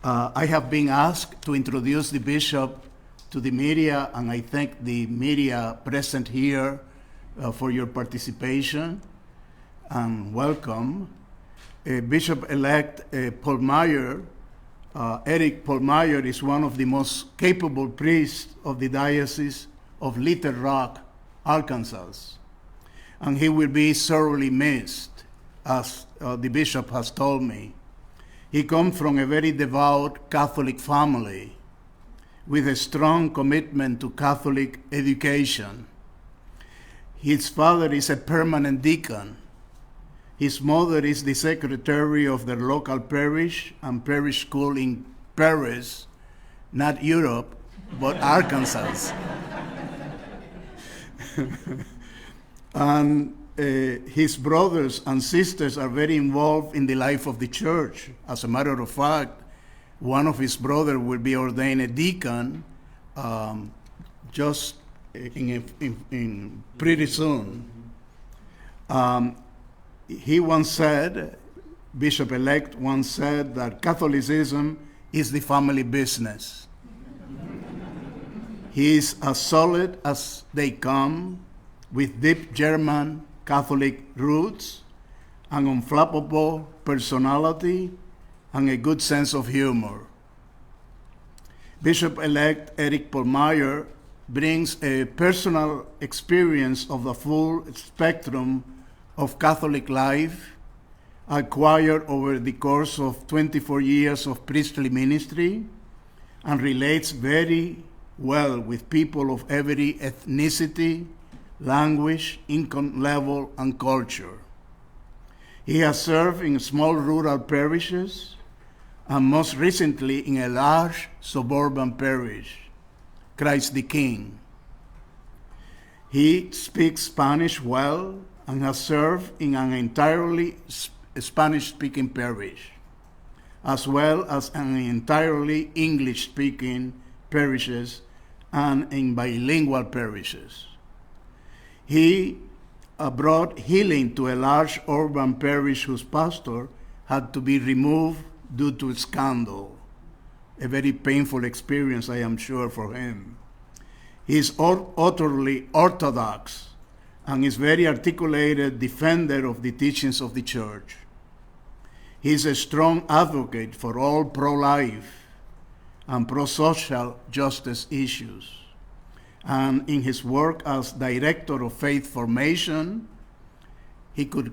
I have been asked to introduce the bishop to the media, and I thank the media present here for your participation and welcome. Bishop-elect Paul Meyer, Eric Paul Meyer, is one of the most capable priests of the Diocese of Little Rock, Arkansas, and he will be sorely missed, as the bishop has told me. He comes from a very devout Catholic family with a strong commitment to Catholic education. His father is a permanent deacon. His mother is the secretary of their local parish and parish school in Paris, not Europe, but Arkansas. And his brothers and sisters are very involved in the life of the church. As a matter of fact, one of his brothers will be ordained a deacon just in pretty soon. He once said, Bishop-elect once said, that Catholicism is the family business. He is as solid as they come, with deep German Catholic roots, an unflappable personality, and a good sense of humor. Bishop-elect Eric Paul Meyer brings a personal experience of the full spectrum of Catholic life, acquired over the course of 24 years of priestly ministry, and relates very well with people of every ethnicity, language, income level, and culture. He has served in small rural parishes and most recently in a large suburban parish, Christ the King. He speaks Spanish well and has served in an entirely Spanish-speaking parish, as well as an entirely English-speaking parishes and in bilingual parishes. He brought healing to a large urban parish whose pastor had to be removed due to scandal. A very painful experience, I am sure, for him. He is utterly orthodox and is very articulated defender of the teachings of the church. He is a strong advocate for all pro-life and pro-social justice issues. And in his work as director of faith formation, he could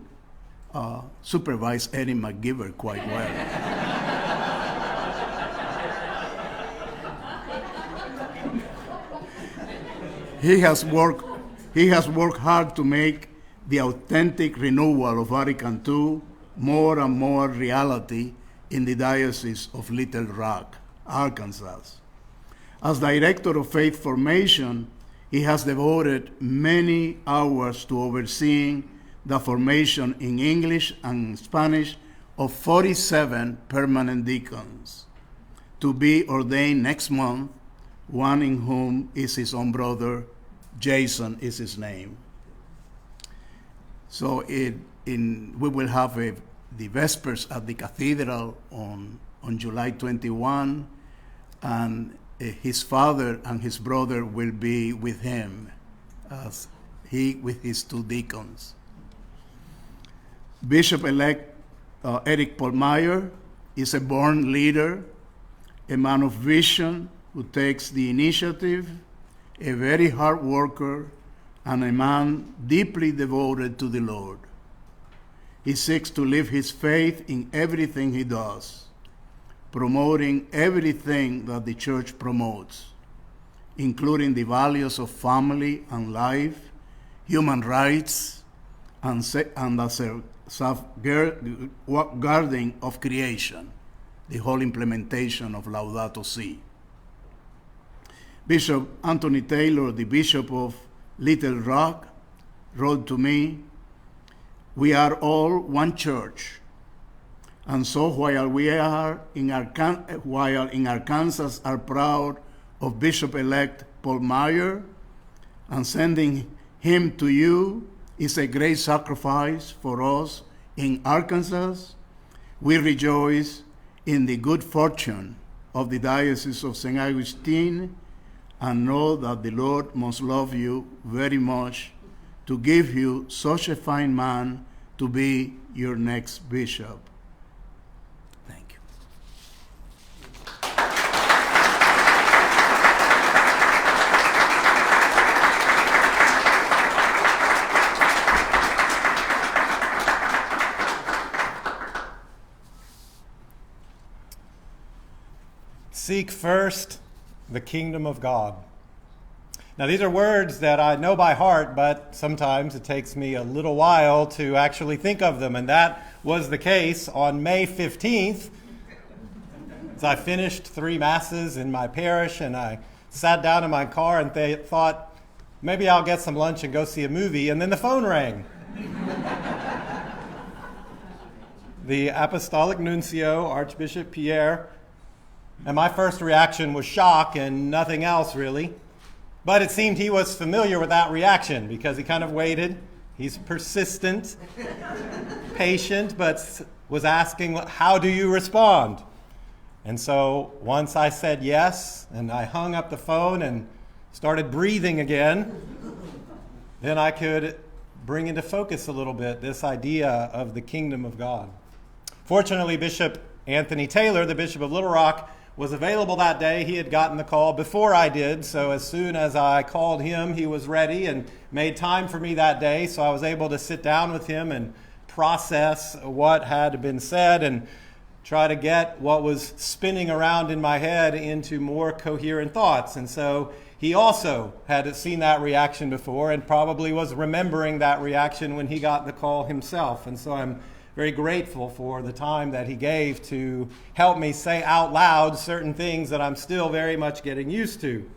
supervise Eddie McGiver quite well. He has worked hard to make the authentic renewal of Vatican II more and more reality in the Diocese of Little Rock, Arkansas. As director of faith formation, he has devoted many hours to overseeing the formation in English and Spanish of 47 permanent deacons, to be ordained next month, one in whom is his own brother, Jason is his name. So we will have the Vespers at the Cathedral on July 21, and his father and his brother will be with him, as he with his two deacons. Bishop-elect Eric Paul Meyer is a born leader, a man of vision who takes the initiative, a very hard worker, and a man deeply devoted to the Lord. He seeks to live his faith in everything he does, promoting everything that the church promotes, including the values of family and life, human rights, and the safeguarding of creation, the whole implementation of Laudato Si. Bishop Anthony Taylor, the Bishop of Little Rock, wrote to me, "We are all one church. And so while in Arkansas are proud of Bishop-elect Paul Meyer, and sending him to you is a great sacrifice for us in Arkansas, we rejoice in the good fortune of the Diocese of St. Augustine, and know that the Lord must love you very much to give you such a fine man to be your next bishop. Thank you. Seek first the kingdom of God. Now, these are words that I know by heart, but sometimes it takes me a little while to actually think of them. And that was the case on May 15th, as I finished 3 masses in my parish, and I sat down in my car and thought, maybe I'll get some lunch and go see a movie. And then the phone rang. The Apostolic Nuncio, Archbishop Pierre, and my first reaction was shock and nothing else really. But it seemed he was familiar with that reaction because he kind of waited. He's persistent, patient, but was asking, how do you respond? And so once I said yes, and I hung up the phone and started breathing again, then I could bring into focus a little bit this idea of the kingdom of God. Fortunately, Bishop Anthony Taylor, the Bishop of Little Rock, was available that day. He had gotten the call before I did, so as soon as I called him, he was ready and made time for me that day, so I was able to sit down with him and process what had been said and try to get what was spinning around in my head into more coherent thoughts. And so he also had seen that reaction before and probably was remembering that reaction when he got the call himself. And so I'm very grateful for the time that he gave to help me say out loud certain things that I'm still very much getting used to.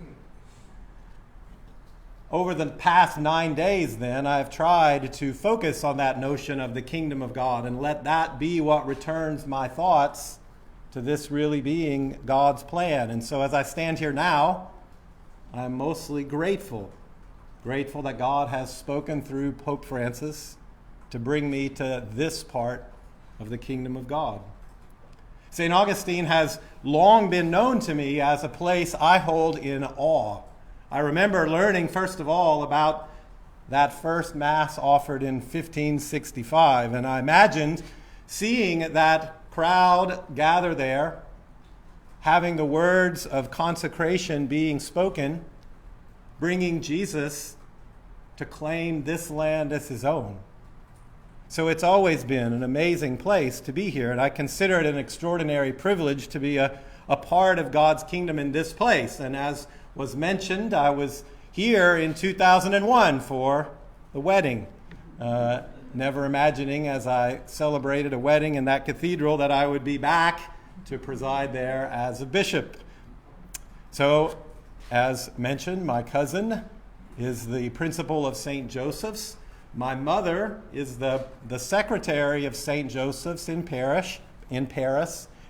Over the past 9 days, then, I've tried to focus on that notion of the kingdom of God and let that be what returns my thoughts to this really being God's plan. And so as I stand here now, I'm mostly grateful that God has spoken through Pope Francis to bring me to this part of the kingdom of God. St. Augustine has long been known to me as a place I hold in awe. I remember learning, first of all, about that first Mass offered in 1565, and I imagined seeing that crowd gather there, having the words of consecration being spoken, bringing Jesus to claim this land as his own. So it's always been an amazing place to be here, and I consider it an extraordinary privilege to be a part of God's kingdom in this place. And as was mentioned, I was here in 2001 for the wedding, never imagining as I celebrated a wedding in that cathedral that I would be back to preside there as a bishop. So, as mentioned, my cousin is the principal of St. Joseph's. My mother is the secretary of St. Joseph's in Paris,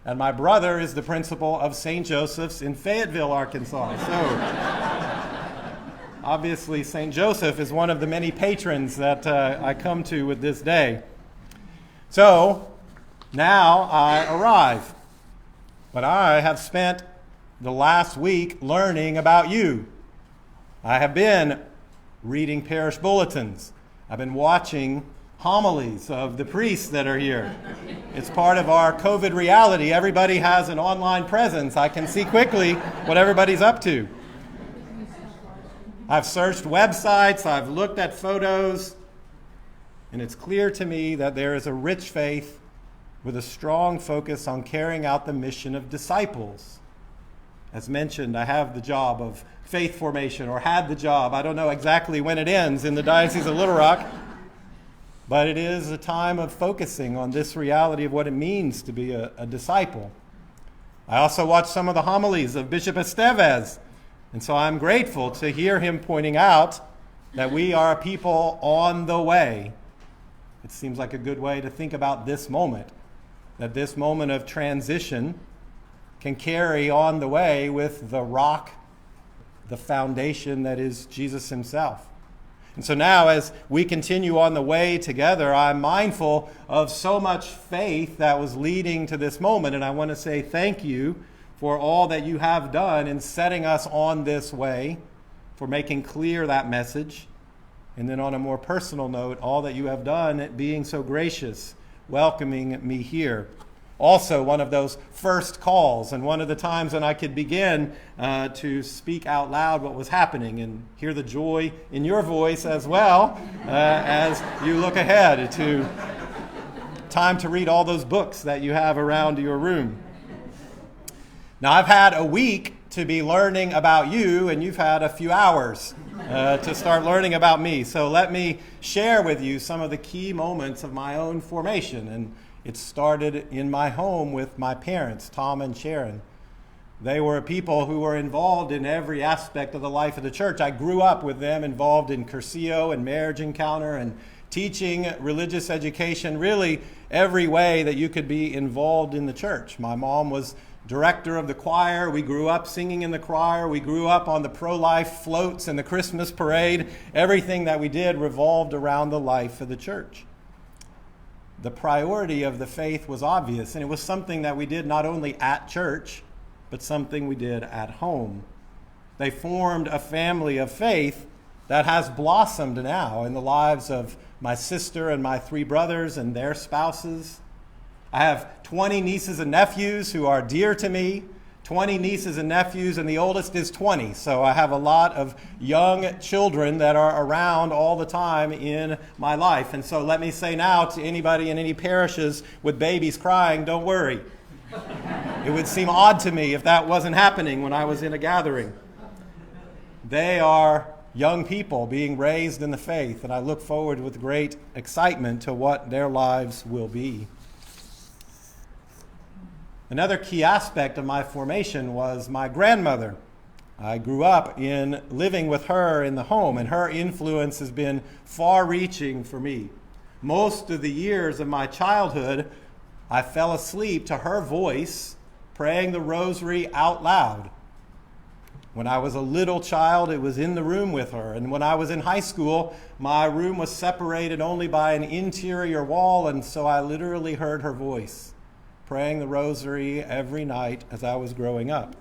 and my brother is the principal of St. Joseph's in Fayetteville, Arkansas. So, obviously, St. Joseph is one of the many patrons that I come to with this day. So, now I arrive. But I have spent the last week learning about you. I have been reading parish bulletins. I've been watching homilies of the priests that are here. It's part of our COVID reality. Everybody has an online presence. I can see quickly what everybody's up to. I've searched websites, I've looked at photos, and it's clear to me that there is a rich faith with a strong focus on carrying out the mission of disciples. As mentioned, I have the job of faith formation, or had the job. I don't know exactly when it ends in the Diocese of Little Rock, but it is a time of focusing on this reality of what it means to be a disciple. I also watched some of the homilies of Bishop Estevez, and so I'm grateful to hear him pointing out that we are a people on the way. It seems like a good way to think about this moment, that this moment of transition can carry on the way with the rock, the foundation that is Jesus himself. And so now, as we continue on the way together, I'm mindful of so much faith that was leading to this moment. And I want to say thank you for all that you have done in setting us on this way, for making clear that message. And then on a more personal note, all that you have done at being so gracious, welcoming me here. Also, one of those first calls and one of the times when I could begin to speak out loud what was happening and hear the joy in your voice as well as you look ahead to time to read all those books that you have around your room. Now, I've had a week to be learning about you, and you've had a few hours to start learning about me. So let me share with you some of the key moments of my own formation. And it started in my home with my parents, Tom and Sharon. They were people who were involved in every aspect of the life of the church. I grew up with them involved in Curcio and marriage encounter and teaching religious education, really every way that you could be involved in the church. My mom was director of the choir. We grew up singing in the choir. We grew up on the pro-life floats and the Christmas parade. Everything that we did revolved around the life of the church. The priority of the faith was obvious, and it was something that we did not only at church, but something we did at home. They formed a family of faith that has blossomed now in the lives of my sister and my 3 brothers and their spouses. I have 20 nieces and nephews who are dear to me, 20 nieces and nephews, and the oldest is 20. So I have a lot of young children that are around all the time in my life. And so let me say now to anybody in any parishes with babies crying, don't worry. It would seem odd to me if that wasn't happening when I was in a gathering. They are young people being raised in the faith, and I look forward with great excitement to what their lives will be. Another key aspect of my formation was my grandmother. I grew up in living with her in the home, and her influence has been far-reaching for me. Most of the years of my childhood, I fell asleep to her voice praying the rosary out loud. When I was a little child, it was in the room with her. And when I was in high school, my room was separated only by an interior wall, and so I literally heard her voice praying the rosary every night as I was growing up.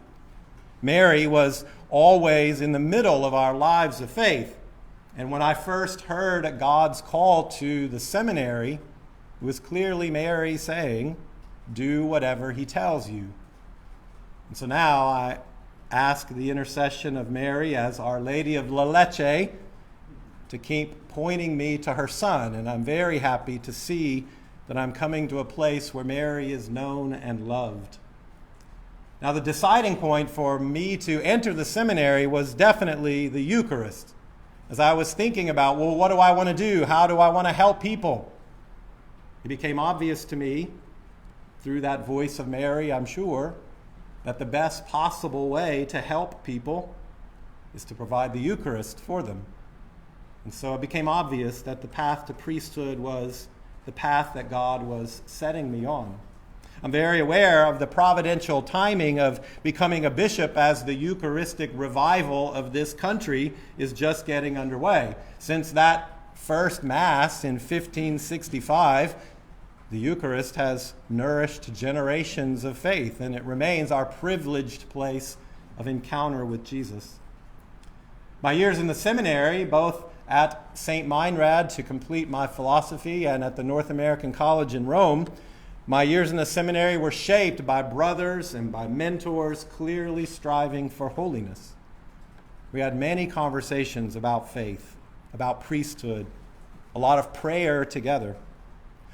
Mary was always in the middle of our lives of faith. And when I first heard God's call to the seminary, it was clearly Mary saying, do whatever he tells you. And so now I ask the intercession of Mary as Our Lady of La Leche to keep pointing me to her Son. And I'm very happy to see that I'm coming to a place where Mary is known and loved. Now, the deciding point for me to enter the seminary was definitely the Eucharist. As I was thinking about, well, what do I want to do? How do I want to help people? It became obvious to me, through that voice of Mary, I'm sure, that the best possible way to help people is to provide the Eucharist for them. And so it became obvious that the path to priesthood was the path that God was setting me on. I'm very aware of the providential timing of becoming a bishop as the Eucharistic revival of this country is just getting underway. Since that first Mass in 1565, the Eucharist has nourished generations of faith, and it remains our privileged place of encounter with Jesus. My years in the seminary, both at St. Meinrad to complete my philosophy and at the North American College in Rome, my years in the seminary were shaped by brothers and by mentors clearly striving for holiness. We had many conversations about faith, about priesthood, a lot of prayer together.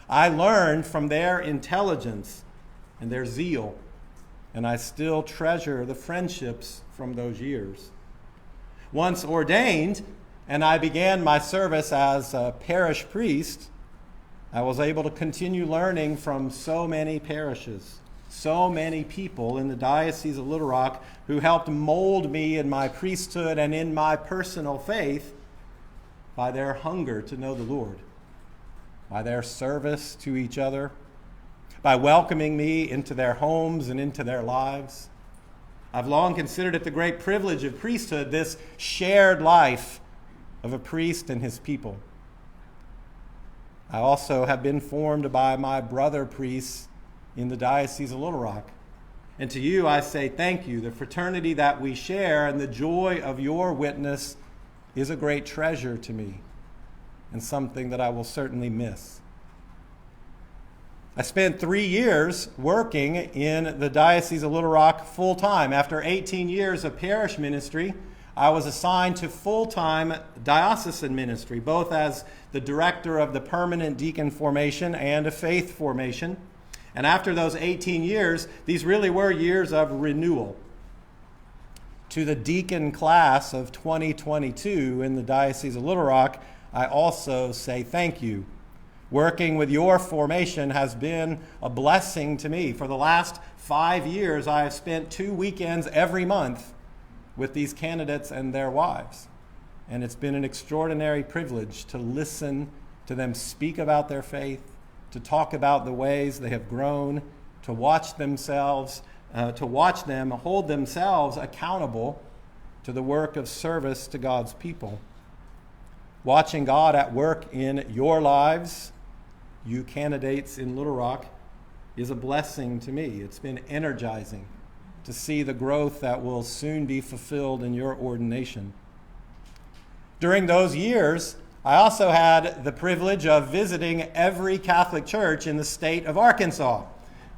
I learned from their intelligence and their zeal, and I still treasure the friendships from those years. Once ordained, and I began my service as a parish priest, I was able to continue learning from so many parishes, so many people in the Diocese of Little Rock who helped mold me in my priesthood and in my personal faith by their hunger to know the Lord, by their service to each other, by welcoming me into their homes and into their lives. I've long considered it the great privilege of priesthood, this shared life of a priest and his people. I also have been formed by my brother priests in the Diocese of Little Rock. And to you I say thank you. The fraternity that we share and the joy of your witness is a great treasure to me and something that I will certainly miss. I spent 3 years working in the Diocese of Little Rock full-time. After 18 years of parish ministry, I was assigned to full-time diocesan ministry, both as the director of the permanent deacon formation and a faith formation. And after those 18 years, these really were years of renewal. To the deacon class of 2022 in the Diocese of Little Rock, I also say thank you. Working with your formation has been a blessing to me. For the last 5 years, I have spent 2 weekends every month with these candidates and their wives. And it's been an extraordinary privilege to listen to them speak about their faith, to talk about the ways they have grown, to watch them hold themselves accountable to the work of service to God's people. Watching God at work in your lives, you candidates in Little Rock, is a blessing to me. It's been energizing to see the growth that will soon be fulfilled in your ordination. During those years, I also had the privilege of visiting every Catholic church in the state of Arkansas.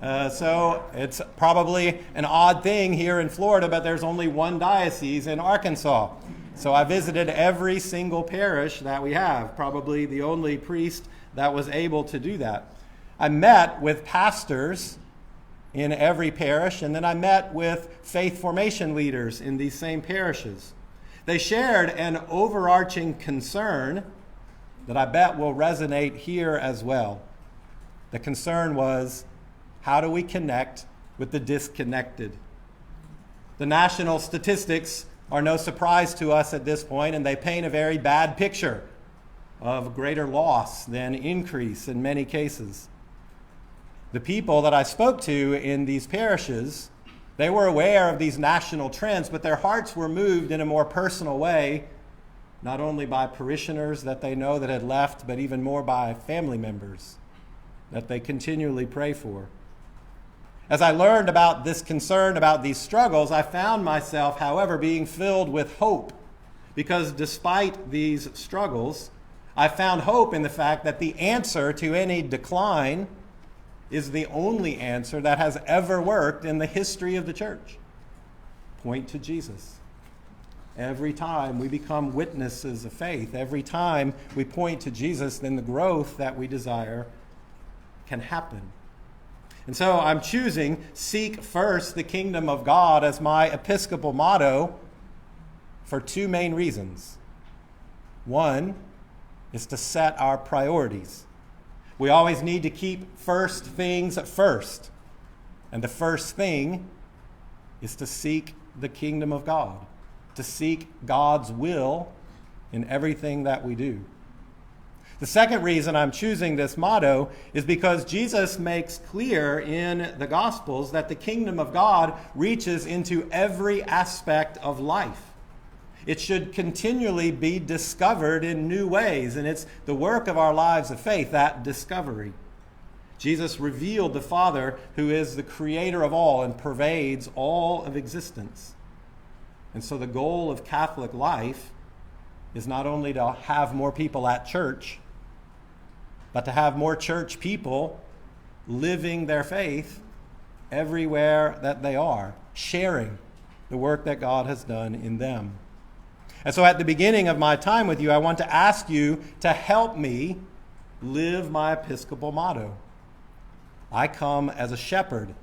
So it's probably an odd thing here in Florida, but there's only one diocese in Arkansas. So I visited every single parish that we have, probably the only priest that was able to do that. I met with pastors in every parish, and then I met with faith formation leaders in these same parishes. They shared an overarching concern that I bet will resonate here as well. The concern was, how do we connect with the disconnected? The national statistics are no surprise to us at this point, and they paint a very bad picture of greater loss than increase in many cases. The people that I spoke to in these parishes, they were aware of these national trends, but their hearts were moved in a more personal way, not only by parishioners that they know that had left, but even more by family members that they continually pray for. As I learned about this concern, about these struggles, I found myself, however, being filled with hope, because despite these struggles, I found hope in the fact that the answer to any decline is the only answer that has ever worked in the history of the church. Point to Jesus. Every time we become witnesses of faith, every time we point to Jesus, then the growth that we desire can happen. And so I'm choosing seek first the kingdom of God as my episcopal motto for 2 main reasons. One is to set our priorities. We always need to keep first things first. And the first thing is to seek the kingdom of God, to seek God's will in everything that we do. The second reason I'm choosing this motto is because Jesus makes clear in the Gospels that the kingdom of God reaches into every aspect of life. It should continually be discovered in new ways, and it's the work of our lives of faith, that discovery. Jesus revealed the Father, who is the creator of all and pervades all of existence. And so the goal of Catholic life is not only to have more people at church, but to have more church people living their faith everywhere that they are, sharing the work that God has done in them. And so at the beginning of my time with you, I want to ask you to help me live my episcopal motto. I come as a shepherd,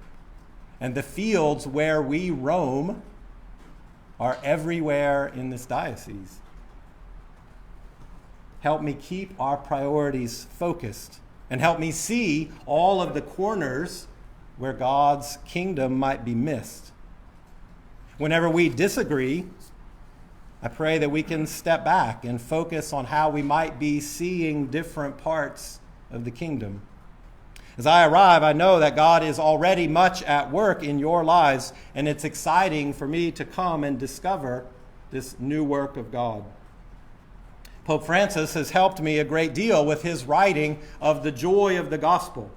and the fields where we roam are everywhere in this diocese. Help me keep our priorities focused, and help me see all of the corners where God's kingdom might be missed. Whenever we disagree, I pray that we can step back and focus on how we might be seeing different parts of the kingdom. As I arrive, I know that God is already much at work in your lives, and it's exciting for me to come and discover this new work of God. Pope Francis has helped me a great deal with his writing of the joy of the gospel.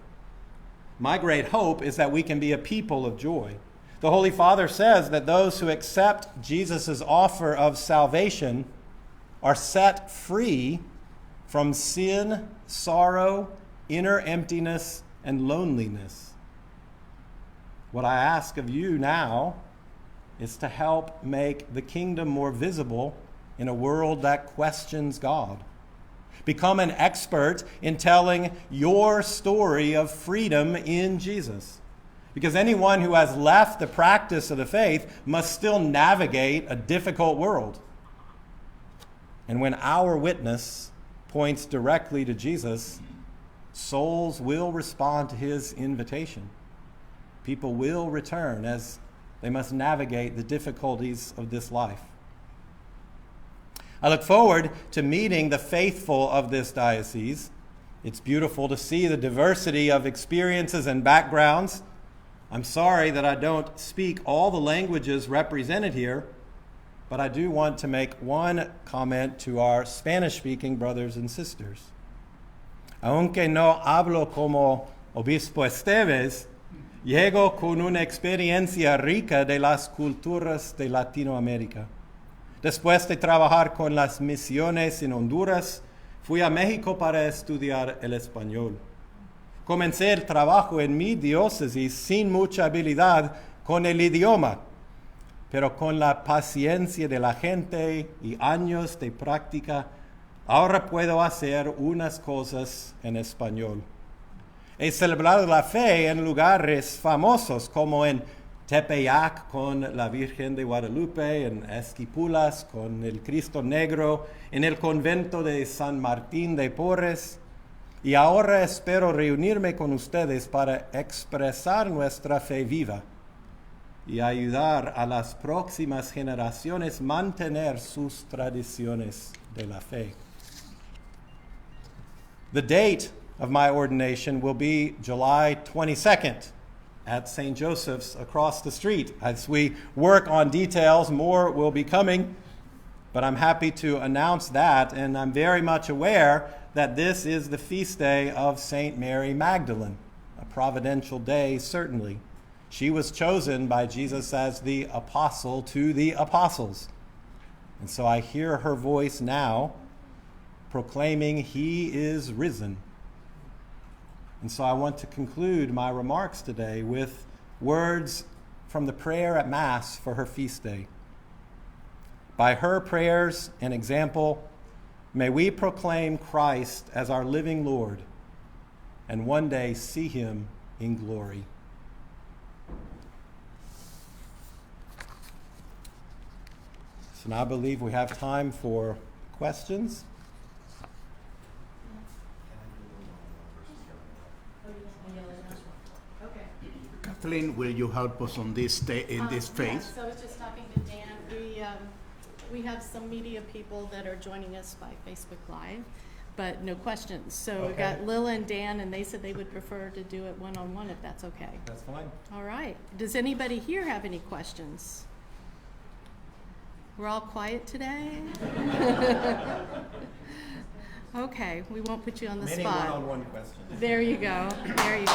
My great hope is that we can be a people of joy. The Holy Father says that those who accept Jesus' offer of salvation are set free from sin, sorrow, inner emptiness, and loneliness. What I ask of you now is to help make the kingdom more visible in a world that questions God. Become an expert in telling your story of freedom in Jesus. Because anyone who has left the practice of the faith must still navigate a difficult world. And when our witness points directly to Jesus, souls will respond to his invitation. People will return as they must navigate the difficulties of this life. I look forward to meeting the faithful of this diocese. It's beautiful to see the diversity of experiences and backgrounds. I'm sorry that I don't speak all the languages represented here, but I do want to make one comment to our Spanish-speaking brothers and sisters. Aunque no hablo como Obispo Esteves, llego con una experiencia rica de las culturas de Latinoamérica. Después de trabajar con las misiones en Honduras, fui a México para estudiar el español. Comencé el trabajo en mi diócesis sin mucha habilidad con el idioma, pero con la paciencia de la gente y años de práctica, ahora puedo hacer unas cosas en español. He celebrado la fe en lugares famosos como en Tepeyac con la Virgen de Guadalupe, en Esquipulas con el Cristo Negro, en el convento de San Martín de Porres, y ahora espero reunirme con ustedes para expresar nuestra fe viva y ayudar a las próximas generaciones a mantener sus tradiciones de la fe. The date of my ordination will be July 22nd at St. Joseph's across the street. As we work on details, more will be coming, but I'm happy to announce that, and I'm very much aware that this is the feast day of St. Mary Magdalene, a providential day certainly. She was chosen by Jesus as the apostle to the apostles. And so I hear her voice now proclaiming, "He is risen." And so I want to conclude my remarks today with words from the prayer at Mass for her feast day. By her prayers and example, may we proclaim Christ as our living Lord and one day see him in glory. So now I believe we have time for questions. Kathleen, will you help us on this in this phase? Yes, so I was just talking to Dan. We have some media people that are joining us by Facebook Live, but no questions. So we've got Lila and Dan, and they said they would prefer to do it one-on-one if that's okay. That's fine. All right. Does anybody here have any questions? We're all quiet today? Okay, we won't put you on the Many spot. one-on-one questions. There you go. There you go.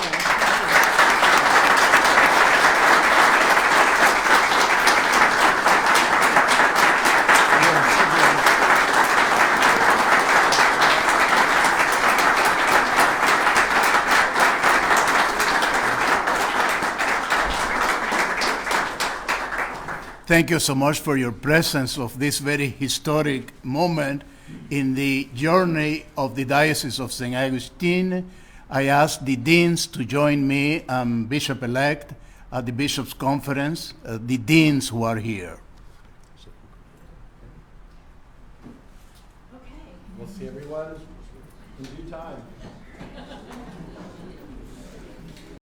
Thank you so much for your presence of this very historic moment in the journey of the Diocese of St. Augustine. I ask the deans to join me, Bishop-elect, at the Bishops' Conference, the deans who are here. Okay. We'll see everyone in due time.